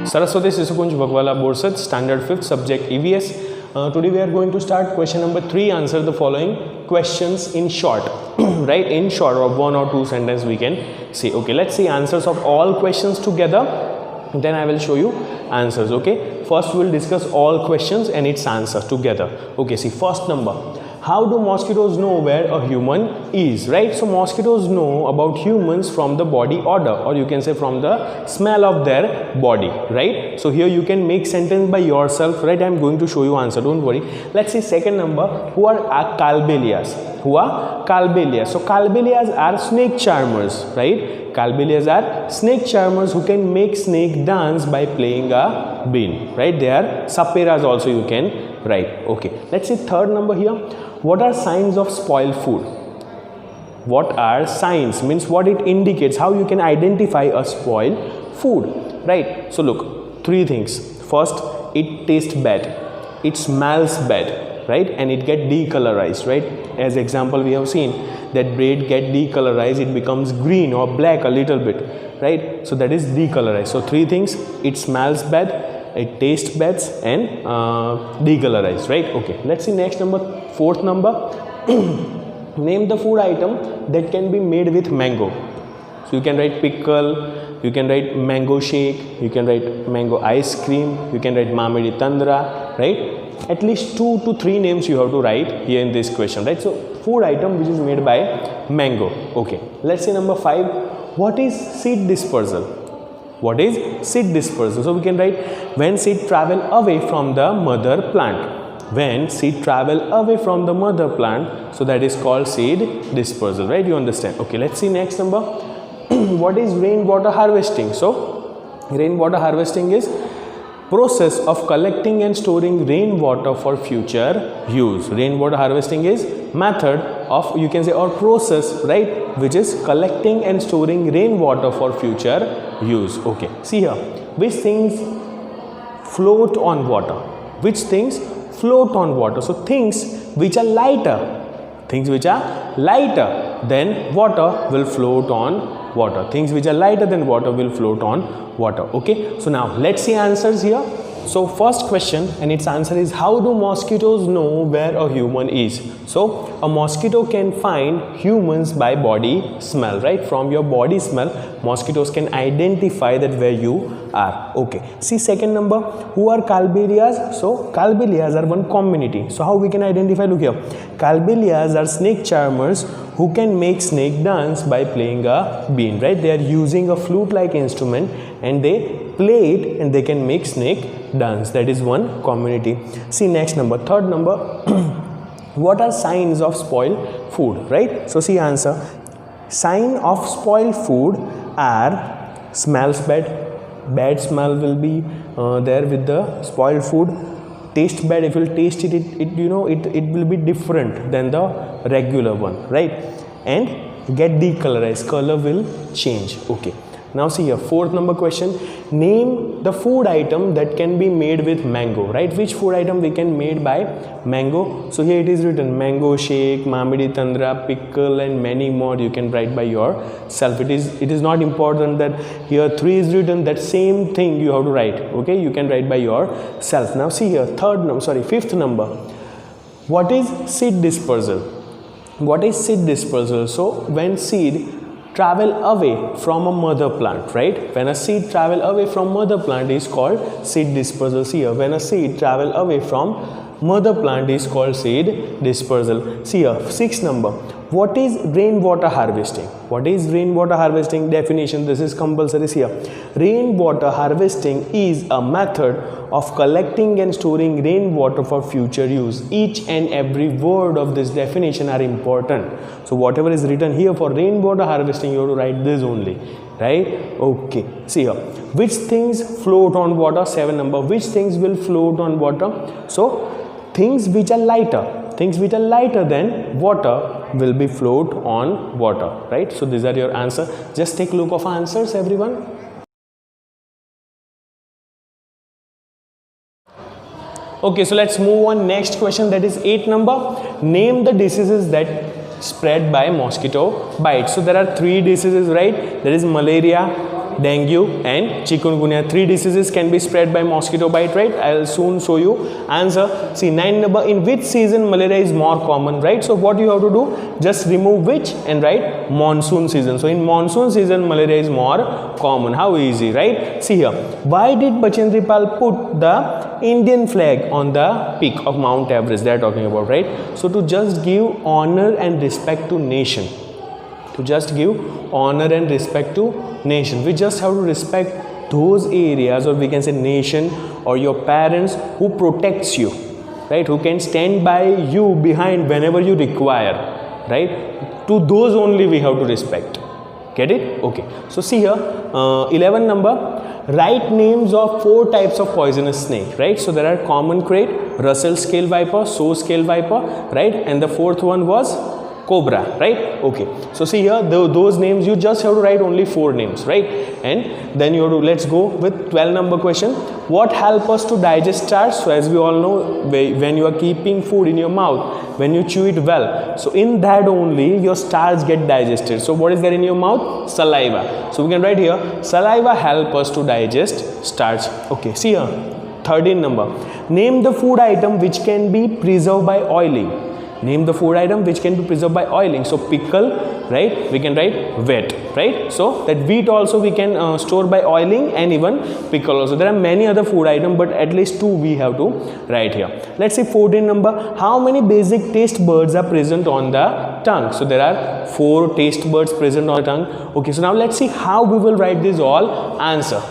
Saraswati Sisukunj Bhagwala Borsad, Standard 5th, Subject EVS. Today we are going to start question number 3. Answer the following questions in short, right? In short, or 1 or 2 sentences we can see. Okay, let's see answers of all questions together. Then I will show you answers. Okay, first we will discuss all questions and its answers together. Okay, see first number. How do mosquitoes know where a human is, right? So mosquitoes know about humans from the body odor, or you can say from the smell of their body, right? So here you can make sentence by yourself, right? I am going to show you answer, don't worry. Let's see second number. Who are Calbelias? Who are Calbelias? So Calbelias are snake charmers, right? Calbelias are snake charmers who can make snake dance by playing a bean, right? They are saperas also, you can write. Okay, let's see third number here. What are signs of spoiled food? What are signs? Means what it indicates, how you can identify a spoiled food, right? So look, 3 things. First, it tastes bad, it smells bad, right? And it get decolorized, right? As example we have seen that bread get decolorized, it becomes green or black a little bit, right? So that is decolorized. So 3 things: it smells bad, it tastes bad, and decolorized, right? Okay, let's see next number, fourth number. Name the food item that can be made with mango. So you can write pickle, you can write mango shake, you can write mango ice cream, you can write mamidi tandra, right? At least 2 to 3 names you have to write here in this question, right? So food item which is made by mango. Okay, let's see number 5. What is seed dispersal? What is seed dispersal? So we can write when seed travel away from the mother plant. When seed travel away from the mother plant, so that is called seed dispersal, right? You understand? Okay, let's see next number. What is rainwater harvesting? So rainwater harvesting is process of collecting and storing rainwater for future use. Rainwater harvesting is method of, you can say, or process, right, which is collecting and storing rainwater for future use. Okay, see here, which things float on water? Which things float on water? So things which are lighter, things which are lighter than water will float on water. Things which are lighter than water will float on water. Okay, so now let's see answers here. So first question and its answer is, how do mosquitoes know where a human is? So a mosquito can find humans by body smell, right? From your body smell, mosquitoes can identify that where you are. Okay, see second number. Who are Calbelias? So Calbelias are one community. So how we can identify? Look here, Calbelias are snake charmers who can make snake dance by playing a bean, right? They are using a flute like instrument and they play it and they can make snake dance. That is one community. See next number, third number. What are signs of spoiled food, right? So see answer. Sign of spoiled food are smells bad, bad smell will be there with the spoiled food. Taste bad, if you will taste it, it will be different than the regular one, right? And get decolorized, color will change. Okay, now see here, fourth number question. Name the food item that can be made with mango, right? Which food item we can made by mango? So here it is written mango shake, mamidi tandra, pickle, and many more. You can write by yourself. It is not important that here 3 is written, that same thing you have to write. Okay, you can write by yourself. Now see here, fifth number. What is seed dispersal? What is seed dispersal? So when seed travel away from a mother plant, right? When a seed travel away from mother plant is called seed dispersal. See here, when a seed travel away from mother plant is called seed dispersal. See here, sixth number. What is rainwater harvesting? What is rainwater harvesting? Definition, this is compulsory here. Rainwater harvesting is a method of collecting and storing rainwater for future use. Each and every word of this definition are important. So whatever is written here for rainwater harvesting, you have to write this only, right? Okay, see here, which things float on water? 7 number. Which things will float on water? So things which are lighter, things which are lighter than water will be float on water, right? So these are your answer. Just take a look of answers, everyone. Okay, so let's move on next question, that is 8 number. Name the diseases that spread by mosquito bite. So there are 3 diseases, right? There is malaria, dengue and chikungunya. 3 diseases can be spread by mosquito bite, right? I'll soon show you answer. See, 9 number, in which season malaria is more common, right? So what you have to do, just remove which and write monsoon season. So in monsoon season malaria is more common. How easy, right? See here, why did Bachendri Pal put the Indian flag on the peak of Mount Everest? They are talking about, right? So to just give honor and respect to nation, to just give honor and respect to nation, we just have to respect those areas, or we can say nation, or your parents who protects you, right, who can stand by you behind whenever you require, right? To those only we have to respect. Get it? Okay. So see here, 11 number, write names of 4 types of poisonous snake, right? So there are common krait, Russell scale viper, Sow scale viper, right? And the 4th one was cobra, right? Okay. So see here, those names you just have to write only 4 names, right? And then you have to, let's go with 12 number question. What help us to digest starch? So as we all know, when you are keeping food in your mouth, when you chew it well, so in that only your starch get digested. So what is there in your mouth? Saliva. So we can write here, saliva help us to digest starch. Okay. See here, 13 number, name the food item which can be preserved by oiling. Name the food item which can be preserved by oiling. So pickle, right? We can write wheat, right? So that wheat also we can store by oiling, and even pickle also. There are many other food items, but at least 2 we have to write here. Let's see 14 number. How many basic taste buds are present on the tongue? So there are 4 taste buds present on the tongue. Okay, so now let's see how we will write this all answer.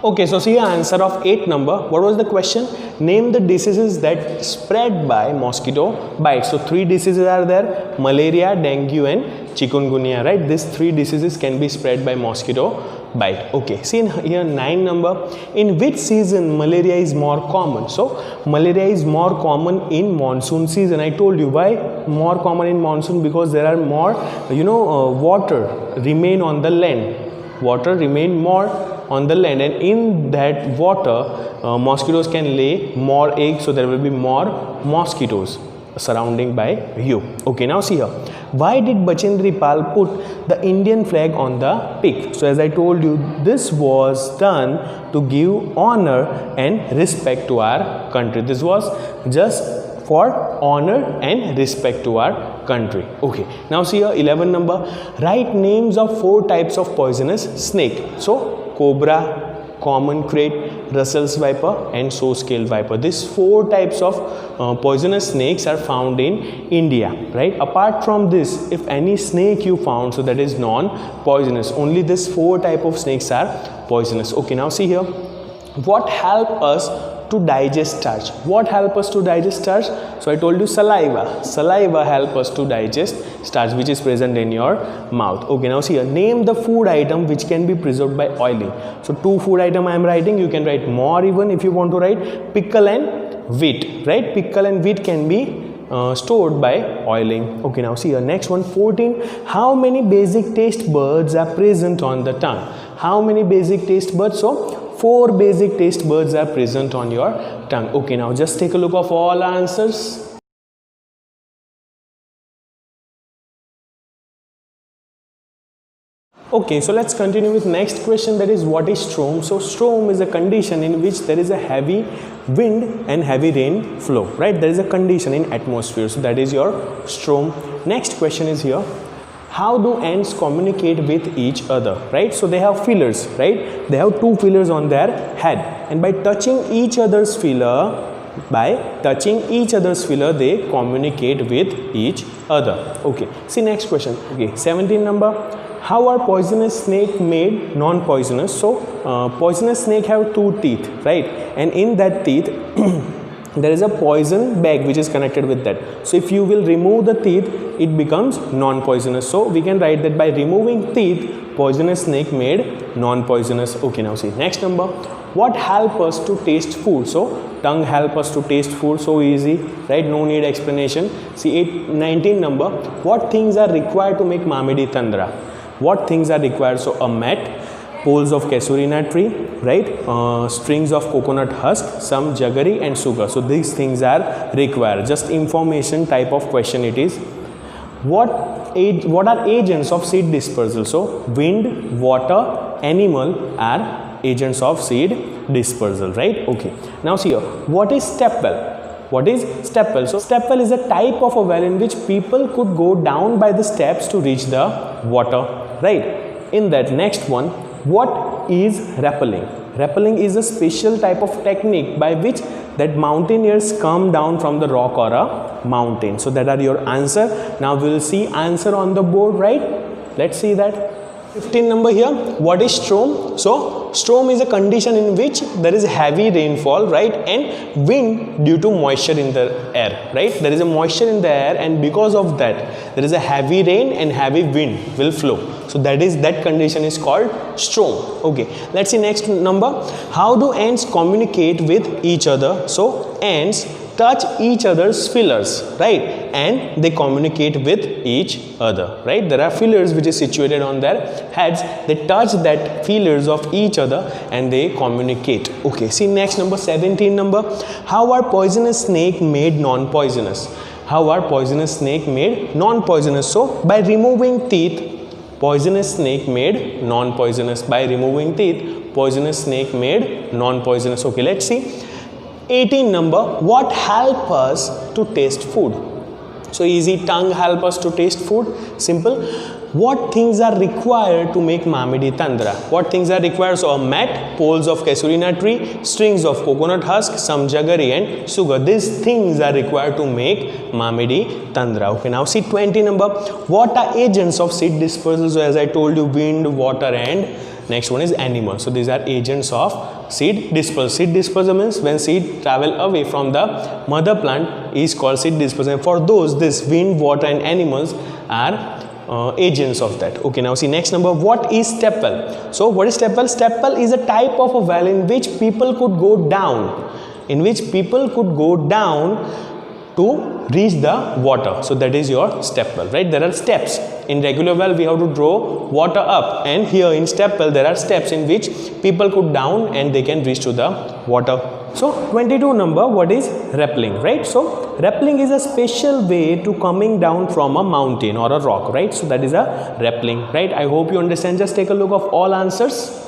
Okay, so see answer of 8 number. What was the question? Name the diseases that spread by mosquito bite. So 3 diseases are there: malaria, dengue and chikungunya, right? These 3 diseases can be spread by mosquito bite. Okay, see here 9 number, in which season malaria is more common? So malaria is more common in monsoon season. I told you why more common in monsoon, because there are more water remain on the land, water remain more on the land, and in that water mosquitoes can lay more eggs, so there will be more mosquitoes surrounding by you. Okay, now see here, why did Bachendri Pal put the Indian flag on the peak? So as I told you, this was done to give honor and respect to our country. This was just for honor and respect to our country. Okay, now see here 11 number, write names of 4 types of poisonous snake. So cobra, common krait, Russell's viper and Sow scale viper. These 4 types of poisonous snakes are found in India, right? Apart from this, if any snake you found, so that is non-poisonous. Only these 4 type of snakes are poisonous. Okay, now see here, what help us to digest starch? What help us to digest starch? So I told you saliva. Saliva help us to digest starch, which is present in your mouth. Okay, now see here, name the food item which can be preserved by oiling. So 2 food item I am writing. You can write more even if you want to write pickle and wheat, right? Pickle and wheat can be stored by oiling. Okay, now see here next one, 14. How many basic taste buds are present on the tongue? How many basic taste buds? So 4 basic taste buds are present on your tongue. Okay, now just take a look of all answers. Okay, so let's continue with next question, that is what is storm? So storm is a condition in which there is a heavy wind and heavy rain flow, right? There is a condition in atmosphere, so that is your storm. Next question is here, how do ants communicate with each other, right? So they have feelers, right? They have 2 feelers on their head, and by touching each other's feeler, they communicate with each other. Okay, see next question. Okay, 17 number, how are poisonous snake made non-poisonous? So poisonous snake have 2 teeth, right? And in that teeth there is a poison bag which is connected with that. So if you will remove the teeth, it becomes non-poisonous. So we can write that by removing teeth, poisonous snake made non-poisonous. Okay, now see next number, what help us to taste food? So tongue help us to taste food, so easy, right? No need explanation. See 19 number, what things are required to make Mamidi Tandra? What things are required? So a mat, poles of kasuri nut tree, right? Strings of coconut husk, some jaggery and sugar. So these things are required. Just information type of question it is. What what are agents of seed dispersal? So wind, water, animal are agents of seed dispersal, right? Okay, now see here, what is step well? What is step well? So step well is a type of a well in which people could go down by the steps to reach the water, right? In that next one, what is rappelling? Rappelling is a special type of technique by which that mountaineers come down from the rock or a mountain. So that are your answer. Now we will see answer on the board, right? Let's see that. 15 number here, what is storm? So storm is a condition in which there is heavy rainfall, right, and wind due to moisture in the air, right? There is a moisture in the air, and because of that there is a heavy rain and heavy wind will flow. So that condition is called storm. Okay, let's see next number. How do ants communicate with each other? So ants touch each other's feelers, right, and they communicate with each other, right? There are feelers which is situated on their heads. They touch that feelers of each other and they communicate. Okay, see next number, 17 number. How are poisonous snake made non-poisonous? How are poisonous snake made non-poisonous? So by removing teeth, poisonous snake made non-poisonous. By removing teeth, poisonous snake made non-poisonous. Okay, let's see 18 number. What help us to taste food? So easy, tongue help us to taste food. Simple. What things are required to make Mamidi Tandra? What things are required? So a mat, poles of casurina tree, strings of coconut husk, some jaggery and sugar. These things are required to make Mamidi Tandra. Okay, now see 20 number. What are agents of seed dispersal? So as I told you, wind, water and next one is animal. So these are agents of seed dispersal. Seed dispersal means when seed travel away from the mother plant is called seed dispersal. For those, this wind, water and animals are agents of that. Okay, now see next number. What is step well? So what is step well? Step well is a type of a well in which people could go down. In which people could go down to reach the water. So that is your step well, right? There are steps. In regular well we have to draw water up, and here in step well there are steps in which people could down and they can reach to the water. So 22 number, what is rappelling, right? So rappelling is a special way to coming down from a mountain or a rock, right? So that is a rappelling, right? I hope you understand. Just take a look of all answers.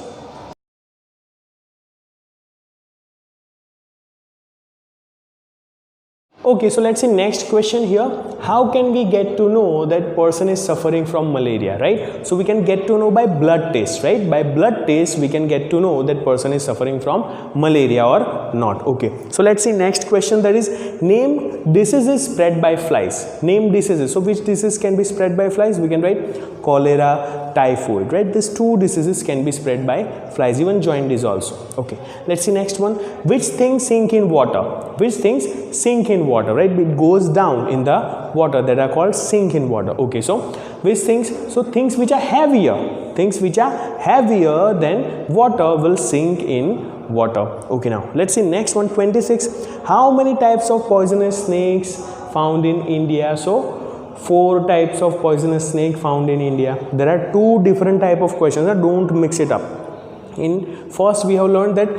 Okay, so let's see next question here. How can we get to know that person is suffering from malaria, right? So we can get to know by blood test, right? By blood test we can get to know that person is suffering from malaria or not. Okay, so let's see next question, that is name diseases spread by flies. Name diseases. So which disease can be spread by flies? We can write cholera, typhoid, right? These two diseases can be spread by flies, even jaundice also. Okay, let's see next one. Which things sink in water? Which things sink in water, right? It goes down in the water, that are called sink in water. Okay, so which things? So things which are heavier, things which are heavier than water will sink in water. Okay, now let's see next one, 26. How many types of poisonous snakes found in India? So 4 types of poisonous snake found in India. There are 2 different type of questions. Don't mix it up. In first we have learned that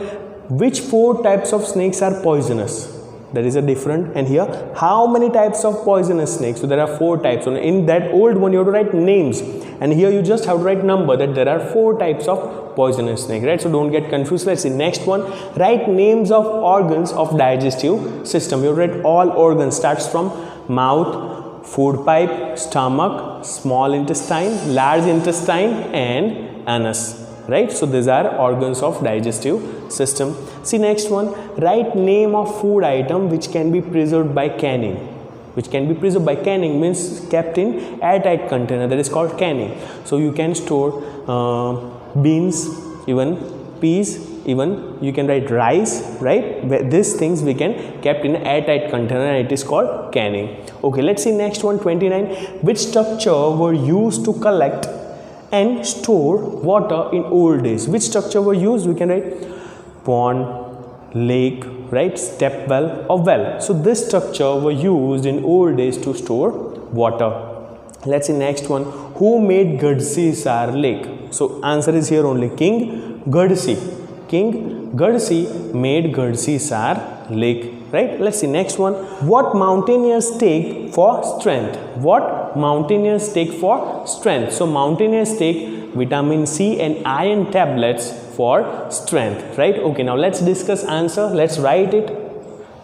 which 4 types of snakes are poisonous. That is a different. And here how many types of poisonous snakes? So there are 4 types. In that old one you have to write names, and here you just have to write number, that there are 4 types of poisonous snake, right? So don't get confused. Let's see next one. Write names of organs of digestive system. You write all organs, starts from mouth, food pipe, stomach, small intestine, large intestine and anus, right? So these are organs of digestive system. See next one. Write name of food item which can be preserved by canning. Which can be preserved by canning means kept in airtight container, that is called canning. So you can store beans, even peas, even you can write rice, right? These things we can kept in airtight container and it is called canning. Okay, let's see next one, 29. Which structure were used to collect and store water in old days? Which structure were used? We can write pond, lake, right? Step well or well. So this structure were used in old days to store water. Let's see next one. Who made Gadsi Lake? So answer is here only, King Gadsi. King Gadsi made Gadsi Lake. right? Let's see next one. What mountaineers take for strength? What mountaineers take for strength? So mountaineers take vitamin C and iron tablets for strength, right? Okay, now let's discuss answer. Let's write it.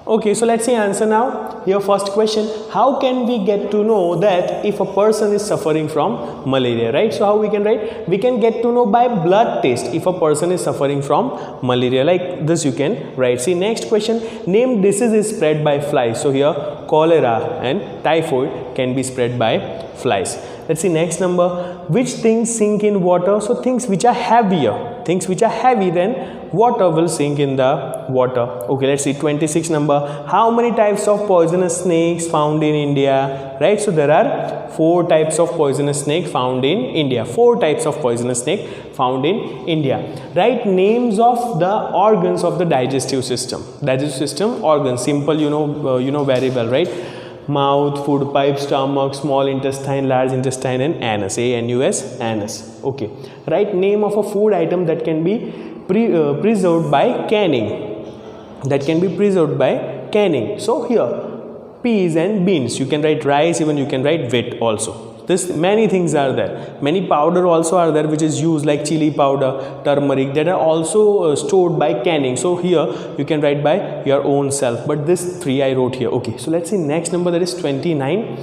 Okay, so let's see answer now. Here first question, how can we get to know that if a person is suffering from malaria, right? So how we can write? We can get to know by blood test if a person is suffering from malaria, like this you can write. See next question, name diseases spread by flies. So here cholera and typhoid can be spread by flies. Let's see next number, which things sink in water? So things which are heavier, things which are heavy than water will sink in the water. Okay, let's see 26 number, how many types of poisonous snakes found in India, right? So there are 4 types of poisonous snake found in India. 4 types of poisonous snake found in India. Write names of the organs of the digestive system. Digestive system organs, simple, you know very well, right? Mouth, food pipe, stomach, small intestine, large intestine, and anus. A-N-U-S, anus. Okay. Write name of a food item that can be preserved by canning. That can be preserved by canning. So here, peas and beans. You can write rice, even you can write wheat also. This many things are there. Many powder also are there which is used, like chili powder, turmeric, that are also stored by canning. So here you can write by your own self. But this 3 I wrote here. Okay, so let's see next number, that is 29.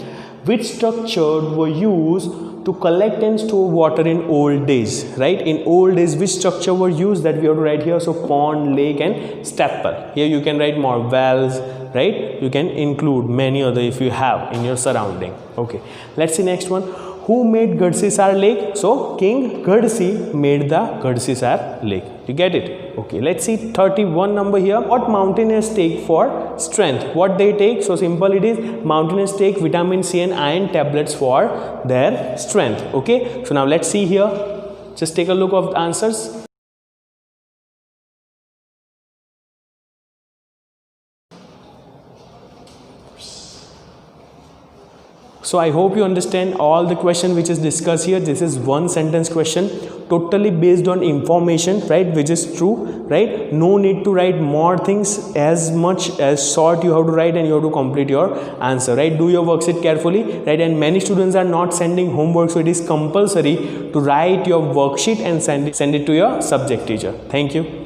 Which structure were used to collect and store water in old days, right? In old days, which structure were used, that we have to write here. So pond, lake, and staple. Here you can write more wells, right? You can include many other if you have in your surrounding. Okay, let's see next one. Who made Gadsinsar Lake? So King Gadsi made the Gadsinsar Lake. You get it? Okay, let's see 31 number here. What mountaineers take for strength? What they take? So simple it is. Mountaineers take vitamin C and iron tablets for their strength. Okay, so now let's see here. Just take a look of the answers. So I hope you understand all the question which is discussed here. This is one sentence question, totally based on information, right, which is true, right? No need to write more things, as much as short you have to write and you have to complete your answer, right? Do your worksheet carefully, right? And many students are not sending homework, so it is compulsory to write your worksheet and send it to your subject teacher. Thank you.